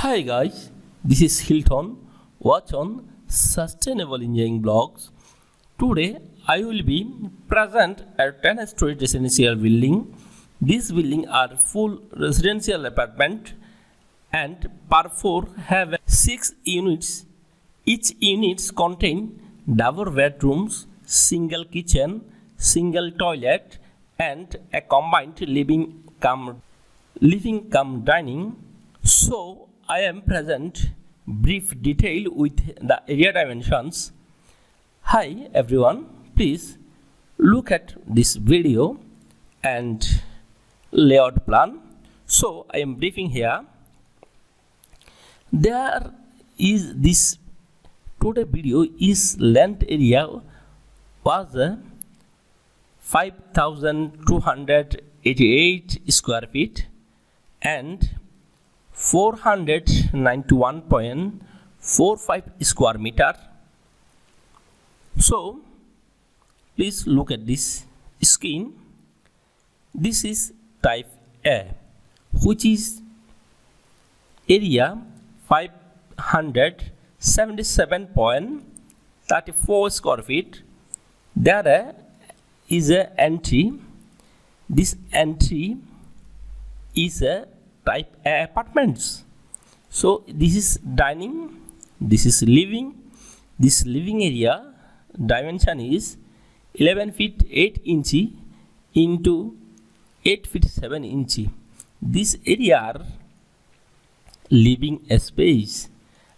Hi guys, this is Hilton. Watch on Sustainable Engineering Blogs. Today I will be present at 10-story residential building. These buildings are full residential apartment and per floor have 6 units. Each units contain double bedrooms, single kitchen, single toilet and a combined living cum dining. So I am present brief detail with the area dimensions. Hi everyone, please look at this video and layout plan. So I am briefing here. There is this today video is length area was 5,288 square feet and 491.45 square meter. So please look at this scheme. This is type A, which is area 577.34 square feet. There is a entry. This entry is a type A apartments. So this is dining, this is living. This living area dimension is 11 feet 8 inch into 8 feet 7 inch. This area are living space.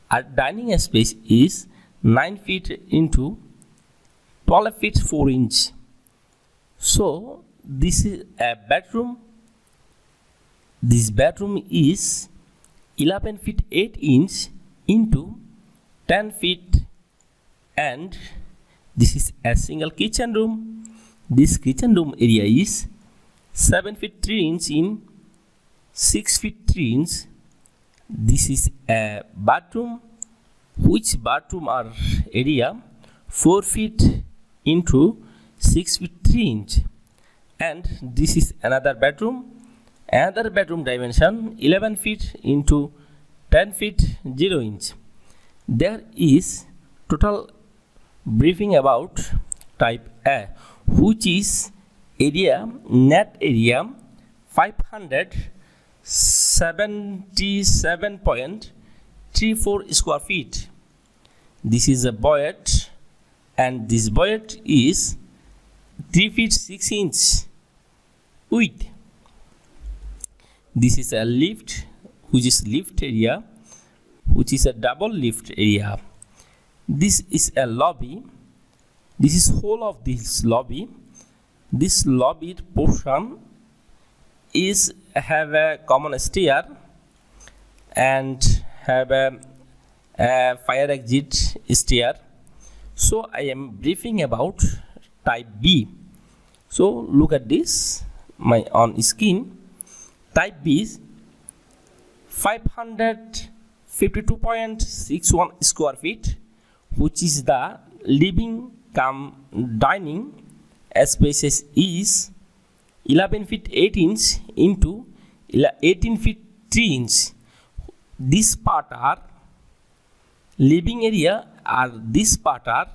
Our dining space is 9 feet into 12 feet 4 inch. So this is a bedroom. This bedroom is 11 feet 8 inch into 10 feet and this is a single kitchen room. This kitchen room area is 7 feet 3 inch in 6 feet 3 inch. This is a bathroom, which bathroom are area 4 feet into 6 feet 3 inch, and this is another bedroom. Another bedroom dimension 11 feet into 10 feet 0 inch. There is total briefing about type A, which is area net area 577.34 square feet. This is a void, and this void is 3 feet 6 inch width. This is a lift, which is lift area, which is a double lift area. This is a lobby. This is whole of this lobby. This lobby portion is have a common stair and have a fire exit stair. So I am briefing about type B. So look at this, my on screen. Type B is 552.61 square feet, which is the living cum dining. Spaces is 11 feet 8 inch into 18 feet 3 inch. This part are living area, or this part are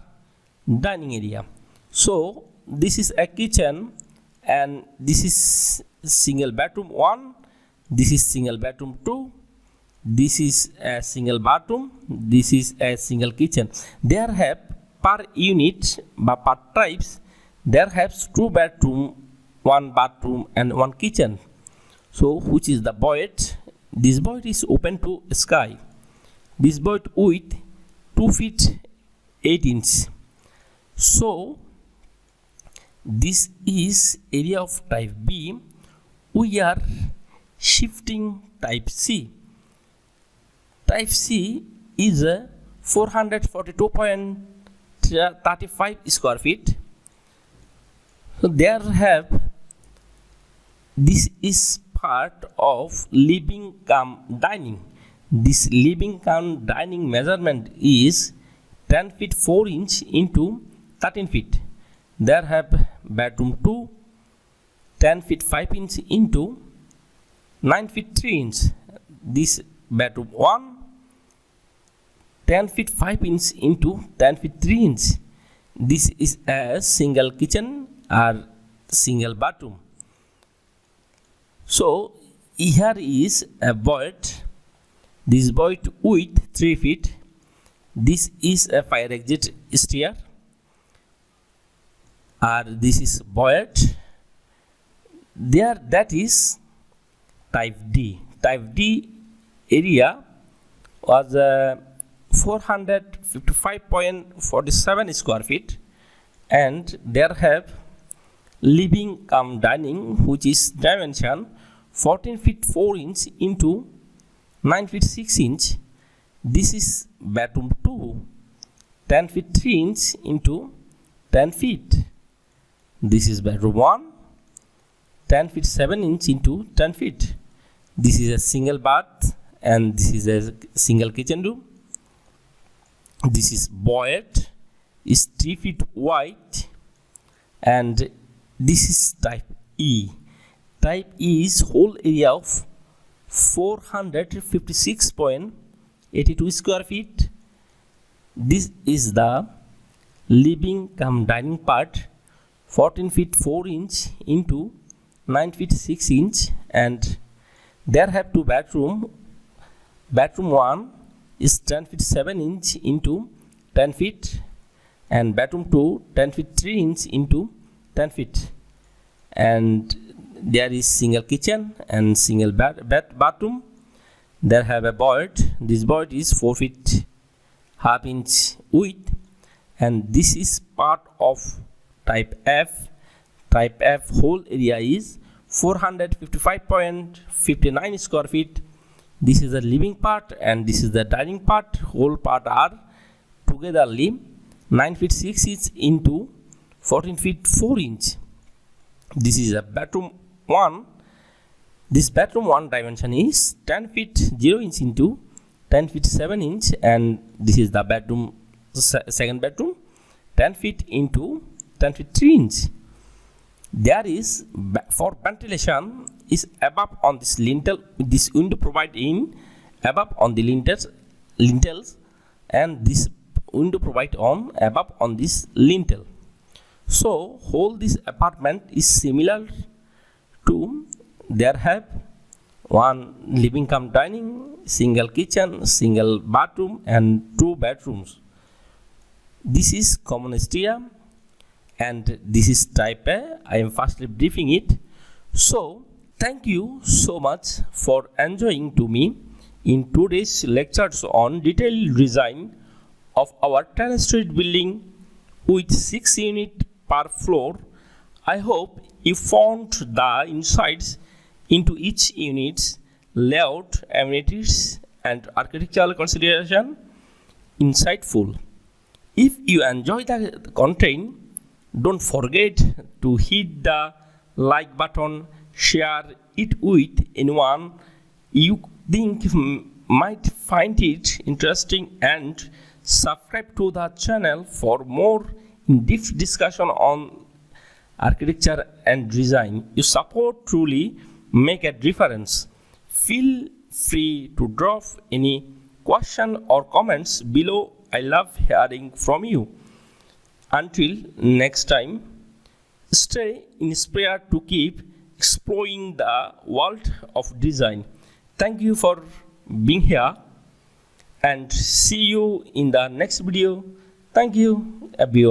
dining area. So this is a kitchen, and this is single bedroom 1, this is single bedroom 2, this is a single bathroom, this is a single kitchen. There have per unit but per types there have 2 bedroom, 1 bathroom and 1 kitchen. So which is the void? This void is open to sky. This void with 2 feet 8 inch. So this is area of type B. We are shifting type C. Type C is a 442.35 square feet. So there have, this is part of living cum dining. This living cum dining measurement is 10 feet 4 inch into 13 feet. There have bedroom 2, 10 feet 5 inch into 9 feet 3 inch. This bedroom 1, 10 feet 5 inch into 10 feet 3 inch. This is a single kitchen or single bathroom. So here is a void. This void width 3 feet. This is a fire exit stair, or this is void. There, that is type D. Type D area was 455.47 square feet, and there have living cum dining, which is dimension 14 feet 4 inch into 9 feet 6 inch. This is bedroom 2, 10 feet 3 inch into 10 feet. This is bedroom 1, 10 feet 7 inch into 10 feet. This is a single bath, and this is a single kitchen room. This is void, is 3 feet wide, and this is type E. Type E is whole area of 456.82 square feet. This is the living cum dining part, 14 feet 4 inch into 9 feet 6 inch, and there have two bedroom. Bedroom 1 is 10 feet 7 inch into 10 feet, and bedroom 2 10 feet 3 inch into 10 feet, and there is single kitchen and single bathroom. There have a void. This void is 4 feet half inch width, and this is part of type F. Type F whole area is 455.59 square feet. This is the living part, and this is the dining part. Whole part are togetherly 9 feet 6 inch into 14 feet 4 inch. This is a bedroom 1. This bedroom 1 dimension is 10 feet 0 inch into 10 feet 7 inch, and this is the bedroom, second bedroom, 10 feet into 10 feet 3 inch. There is, for ventilation, is above on this lintel. This window provided in above on the lintels, and this window provided on above on this lintel. So whole this apartment is similar to, there have one living cum dining, single kitchen, single bathroom, and two bedrooms. This is common stair, and this is type A. I am firstly briefing it. So thank you so much for enjoying to me in today's lectures on detailed design of our 10-story building with 6 units per floor. I hope you found the insights into each unit's layout, amenities, and architectural consideration insightful. If you enjoy the content, don't forget to hit the like button, share it with anyone you think might find it interesting, and subscribe to the channel for more in-depth discussion on architecture and design. Your support truly make a difference. Feel free to drop any question or comments below. I love hearing from you. Until next time, stay inspired to keep exploring the world of design. Thank you for being here, and see you in the next video. Thank you, everyone.